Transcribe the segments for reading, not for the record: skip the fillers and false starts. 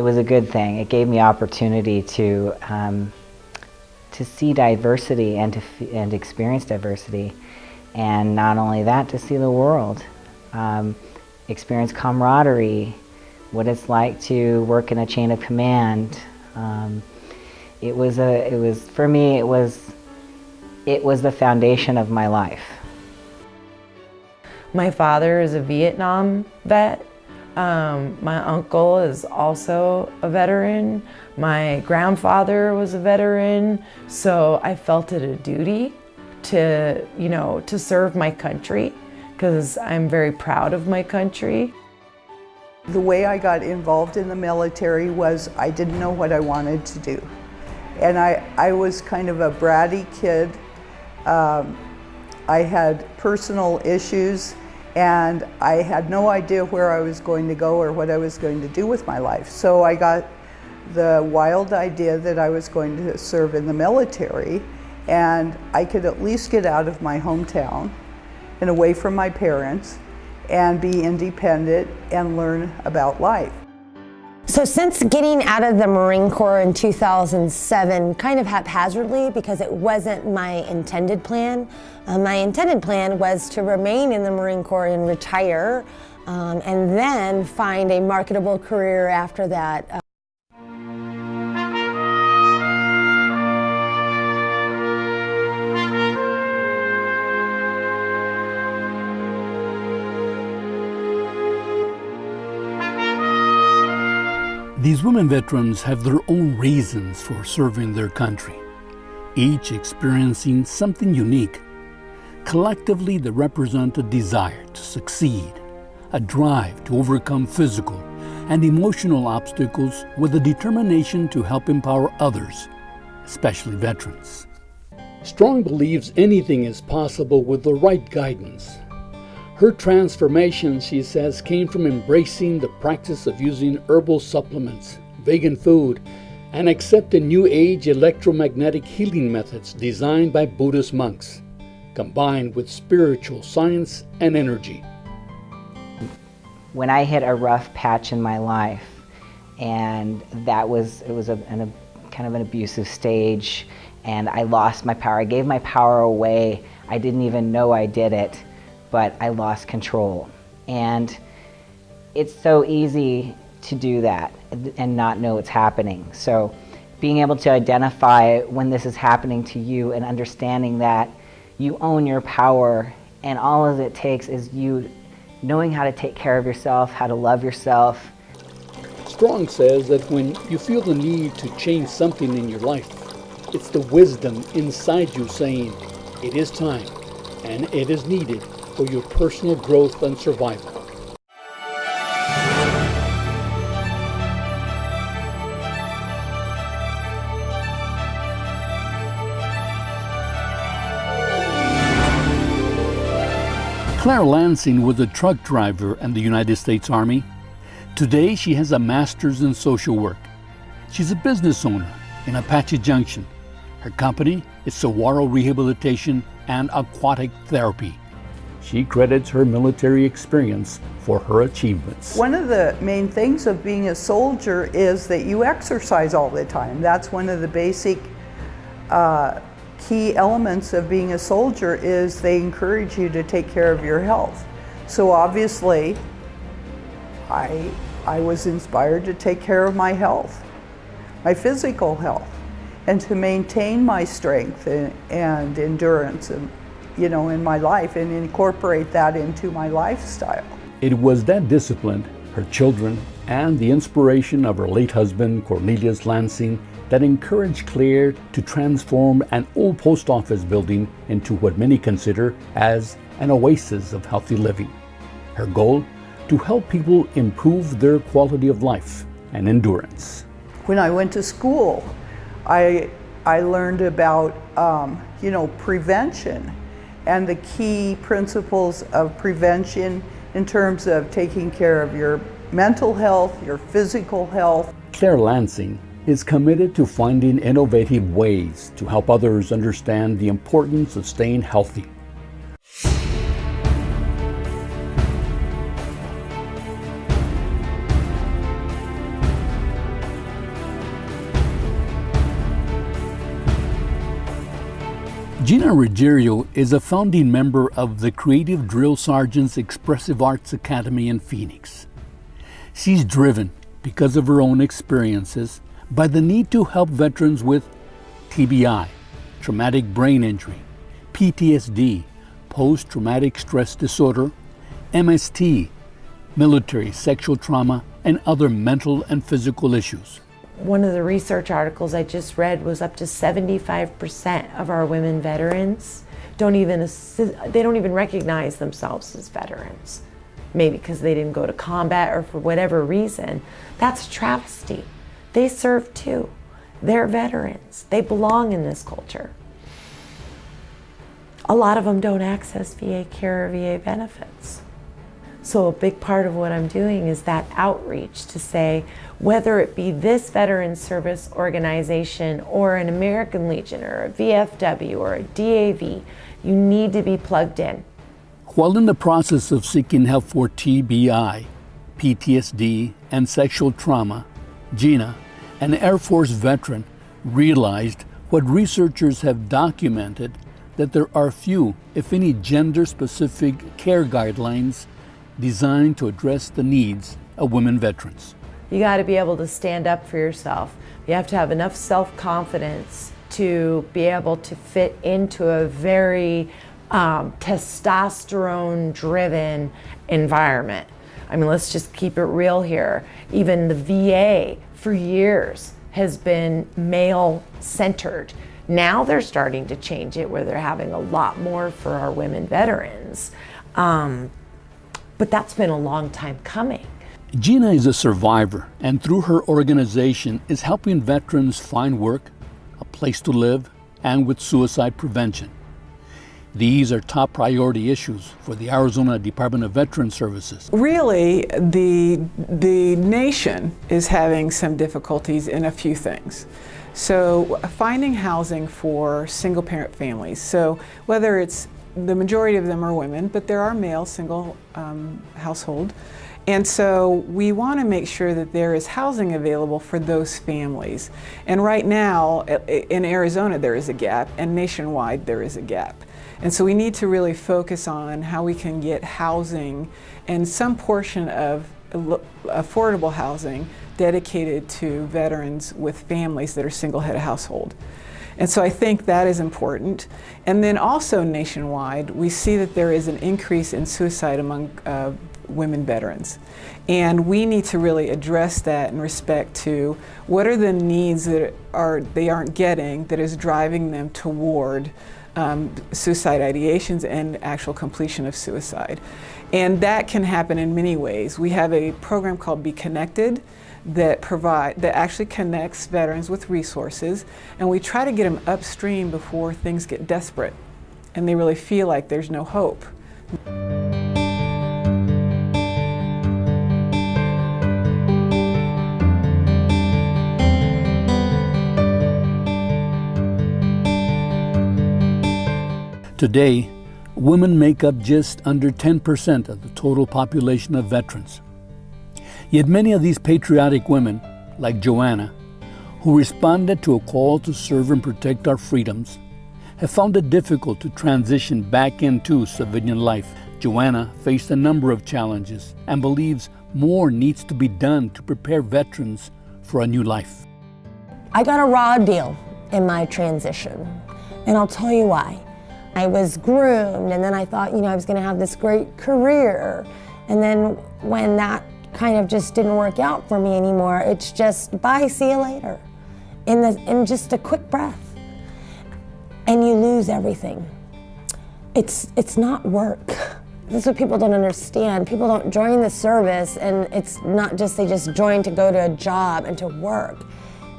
was a good thing. It gave me opportunity to see diversity and experience diversity, and not only that, to see the world, experience camaraderie, what it's like to work in a chain of command. For me, it was the foundation of my life. My father is a Vietnam vet. My uncle is also a veteran. My grandfather was a veteran. So I felt it a duty to serve my country, because I'm very proud of my country. The way I got involved in the military was I didn't know what I wanted to do. And I was kind of a bratty kid. I had personal issues, and I had no idea where I was going to go or what I was going to do with my life. So I got the wild idea that I was going to serve in the military, and I could at least get out of my hometown and away from my parents and be independent and learn about life. So since getting out of the Marine Corps in 2007, kind of haphazardly, because it wasn't my intended plan. My intended plan was to remain in the Marine Corps and retire, and then find a marketable career after that. These women veterans have their own reasons for serving their country, each experiencing something unique. Collectively, they represent a desire to succeed, a drive to overcome physical and emotional obstacles with a determination to help empower others, especially veterans. Strong believes anything is possible with the right guidance. Her transformation, she says, came from embracing the practice of using herbal supplements, vegan food, and accepting New Age electromagnetic healing methods designed by Buddhist monks, combined with spiritual science and energy. When I hit a rough patch in my life, and it was kind of an abusive stage, and I lost my power. I gave my power away. I didn't even know I did it, but I lost control. And it's so easy to do that and not know it's happening. So being able to identify when this is happening to you and understanding that you own your power, and all of it takes is you knowing how to take care of yourself, how to love yourself. Strong says that when you feel the need to change something in your life, it's the wisdom inside you saying, it is time and it is needed for your personal growth and survival. Claire Lansing was a truck driver in the United States Army. Today, she has a master's in social work. She's a business owner in Apache Junction. Her company is Saguaro Rehabilitation and Aquatic Therapy. She credits her military experience for her achievements. One of the main things of being a soldier is that you exercise all the time. That's one of the basic key elements of being a soldier, is they encourage you to take care of your health. So obviously, I was inspired to take care of my health, my physical health, and to maintain my strength and endurance in my life, and incorporate that into my lifestyle. It was that discipline, her children, and the inspiration of her late husband, Cornelius Lansing, that encouraged Claire to transform an old post office building into what many consider as an oasis of healthy living. Her goal, to help people improve their quality of life and endurance. When I went to school, I learned about prevention and the key principles of prevention in terms of taking care of your mental health, your physical health. Claire Lansing is committed to finding innovative ways to help others understand the importance of staying healthy. Gina Ruggiero is a founding member of the Creative Drill Sergeants Expressive Arts Academy in Phoenix. She's driven, because of her own experiences, by the need to help veterans with TBI, traumatic brain injury, PTSD, post-traumatic stress disorder, MST, military sexual trauma, and other mental and physical issues. One of the research articles I just read was up to 75% of our women veterans don't even recognize themselves as veterans. Maybe because they didn't go to combat or for whatever reason. That's a travesty. They serve too. They're veterans. They belong in this culture. A lot of them don't access VA care or VA benefits. So a big part of what I'm doing is that outreach to say, whether it be this veteran service organization or an American Legion or a VFW or a DAV, you need to be plugged in. While in the process of seeking help for TBI, PTSD, and sexual trauma, Gina, an Air Force veteran, realized what researchers have documented, that there are few, if any, gender-specific care guidelines designed to address the needs of women veterans. You got to be able to stand up for yourself. You have to have enough self-confidence to be able to fit into a very testosterone-driven environment. I mean, let's just keep it real here. Even the VA for years has been male-centered. Now they're starting to change it where they're having a lot more for our women veterans. But that's been a long time coming. Gina is a survivor, and through her organization is helping veterans find work, a place to live, and with suicide prevention. These are top priority issues for the Arizona Department of Veterans Services. Really, the nation is having some difficulties in a few things. So finding housing for single parent families. So whether it's, the majority of them are women, but there are male single household. And so we want to make sure that there is housing available for those families. And right now, in Arizona, there is a gap, and nationwide, there is a gap. And so we need to really focus on how we can get housing and some portion of affordable housing dedicated to veterans with families that are single-head household. And so I think that is important. And then also nationwide, we see that there is an increase in suicide among women veterans. And we need to really address that in respect to what are the needs that they aren't getting that is driving them toward suicide ideations and actual completion of suicide. And that can happen in many ways. We have a program called Be Connected that actually connects veterans with resources, and we try to get them upstream before things get desperate and they really feel like there's no hope. Today, women make up just under 10% of the total population of veterans. Yet many of these patriotic women, like Joanna, who responded to a call to serve and protect our freedoms, have found it difficult to transition back into civilian life. Joanna faced a number of challenges and believes more needs to be done to prepare veterans for a new life. I got a raw deal in my transition, and I'll tell you why. I was groomed, and then I thought, I was gonna have this great career. And then when that kind of just didn't work out for me anymore, it's just, bye, see you later. In just a quick breath. And you lose everything. It's not work. This is what people don't understand. People don't join the service, and it's not just they just join to go to a job and to work.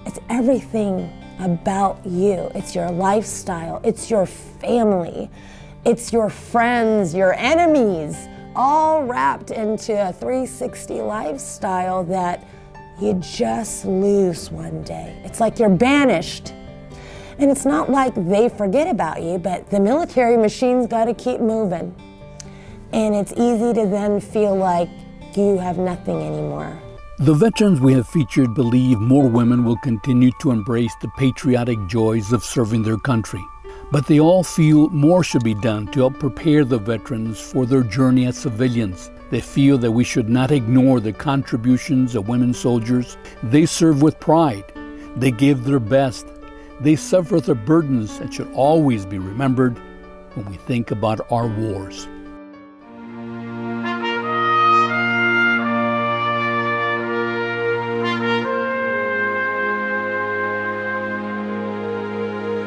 It's everything about you. It's your lifestyle, it's your family, it's your friends, your enemies, all wrapped into a 360 lifestyle that you just lose one day. It's like you're banished. And it's not like they forget about you, but the military machine's got to keep moving. And it's easy to then feel like you have nothing anymore. The veterans we have featured believe more women will continue to embrace the patriotic joys of serving their country. But they all feel more should be done to help prepare the veterans for their journey as civilians. They feel that we should not ignore the contributions of women soldiers. They serve with pride. They give their best. They suffer the burdens that should always be remembered when we think about our wars.